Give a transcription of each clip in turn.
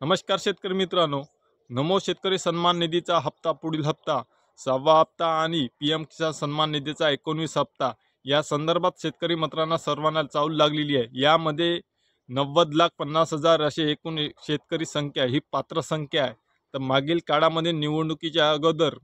नमस्कार शेतकरी मित्रांनो, नमो शेतकरी सन्मान निधीचा हप्ता पुढील हप्ता 6वा हप्ता आणि पीएम किसान सन्मान निधीचा 19 हप्ता या संदर्भात शेतकरी मित्रांना सर्वांना चाहूल लागलेली आहे। यामध्ये 90,50,000 असे एकूण शेतकरी संख्या ही पात्र संख्या आहे। तर मागील काळामध्ये निवडणुकीच्या अगोदर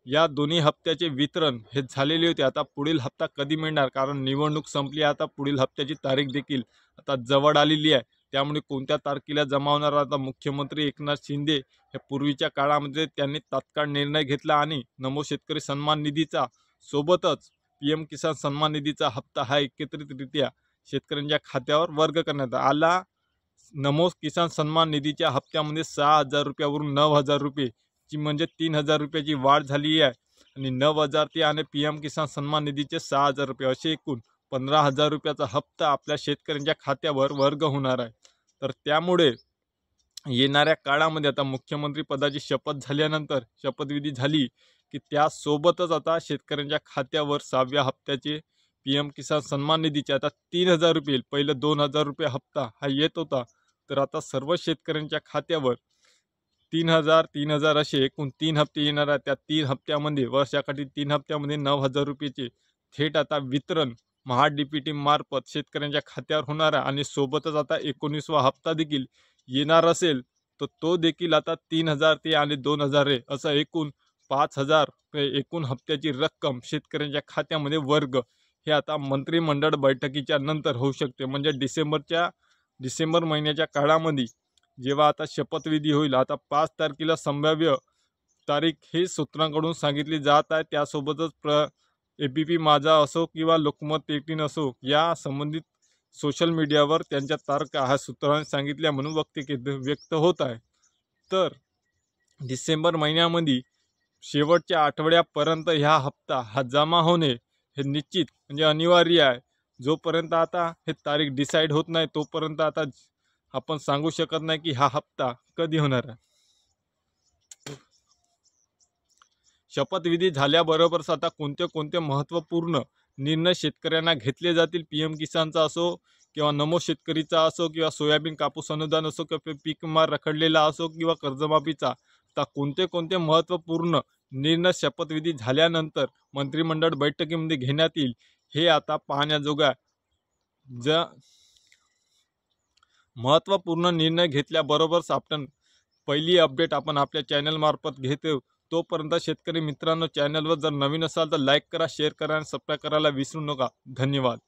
या दोन्ही हप्त्याचे वितरण हे झालेले होते। आता पुढील हप्ता कधी मिळणार, कारण निवडणूक संपली, आता पुढील हप्त्याची तारीख देखील आता जवळ आलेली आहे। त्यामुळे कोणत्या तारखेला जमा होणार, आता मुख्यमंत्री एकनाथ शिंदे हे पूर्वीच्या काळामध्ये त्यांनी तात्काळ निर्णय घेतला आणि नमो शेतकरी सन्मान निधीचा सोबतच पीएम किसान सन्मान निधीचा हप्ता हा एकत्रितरित्या शेतकऱ्यांच्या खात्यावर वर्ग करण्यात आला। नमो किसान सन्मान निधीच्या हप्त्यामध्ये 6,000 रुपयावरून 9,000 रुपये ची म्हणजे 3,000 रुपयाची वाढ झाली आहे आणि 9,000 ते आणि पीएम किसान सन्मान निधीचे 6,000 रुपये असे एकूण 15,000 रुपयाचा हप्ता आपल्या शेतकऱ्यांच्या खात्यावर वर्ग होणार आहे। तर त्यामुळे येणाऱ्या काळामध्ये आता मुख्यमंत्री पदाची शपथ झाल्यानंतर शपथविधी झाली की त्यासोबतच आता शेतकऱ्यांच्या खात्यावर 6व्या हप्त्याचे पीएम किसान सन्मान निधीचे आता 3,000 रुपये, पहिलं 2,000 रुपये हप्ता हा येत होता, तर आता सर्व शेतकऱ्यांच्या खात्यावर 3,000 असे एकूण 3 हप्ते येणार आहेत। त्या 3 हप्त्यामध्ये वर्षाकाठी 3 हप्त्यामध्ये 9,000 रुपयाचे थेट आता वितरण महाडीपीटी मार्फत शेतकऱ्यांच्या खात्यावर होणार आहे आणि सोबतच आता 19वा हप्ता देखील येणार असेल, तर तो देखील आता 3,000 ते आणि 2,000 आहे असं एकूण 5,000 एकूण हप्त्याची रक्कम शेतकऱ्यांच्या खात्यामध्ये वर्ग हे आता मंत्रिमंडळ बैठकीच्या नंतर होऊ शकते। म्हणजे डिसेंबर महिन्याच्या काळामध्ये जेव्हा आता शपथविधी होईल, आता 5 तारखेला संभाव्य तारीख ही सूत्रांकडून सांगितली जात आहे। त्यासोबतच एबीपी माझा असो किंवा लोकमत 18 असो या संबंधित सोशल मीडियावर त्यांच्या तारखा ह्या सूत्रांनी सांगितल्या म्हणून व्यक्त होत आहे। तर डिसेंबर महिन्यामध्ये शेवटच्या आठवड्यापर्यंत ह्या हप्ता हा जमा होणे हे निश्चित म्हणजे अनिवार्य आहे। जोपर्यंत आता हे तारीख डिसाईड होत नाही तोपर्यंत आता आपण सांगू शकत नाही की हा हप्ता कधी होणार आहे। शपथविधी झाल्याबरोबरच आता कोणते महत्त्वपूर्ण निर्णय शेतकऱ्यांना घेतले जातील, पीएम किसानचा असो किंवा नमो शेतकरीचा असो किंवा सोयाबीन कापूस अनुदान असो किंवा पीक विमा रखडलेला असो किंवा कर्जमाफीचा, आता कोणते महत्त्वपूर्ण निर्णय शपथविधी झाल्यानंतर मंत्रिमंडळ बैठकीमध्ये घेण्यात येईल हे आता पाहण्याजोगा। महत्त्वपूर्ण निर्णय घेतल्याबरोबरच आपण पहिली अपडेट आपण आपल्या चॅनल मार्फत घेतो। तोपर्यंत शेतकरी मित्रांनो, चॅनलवर जर नवीन असाल तर लाईक करा, शेअर करा आणि सबस्क्राईब करायला विसरू नका। धन्यवाद।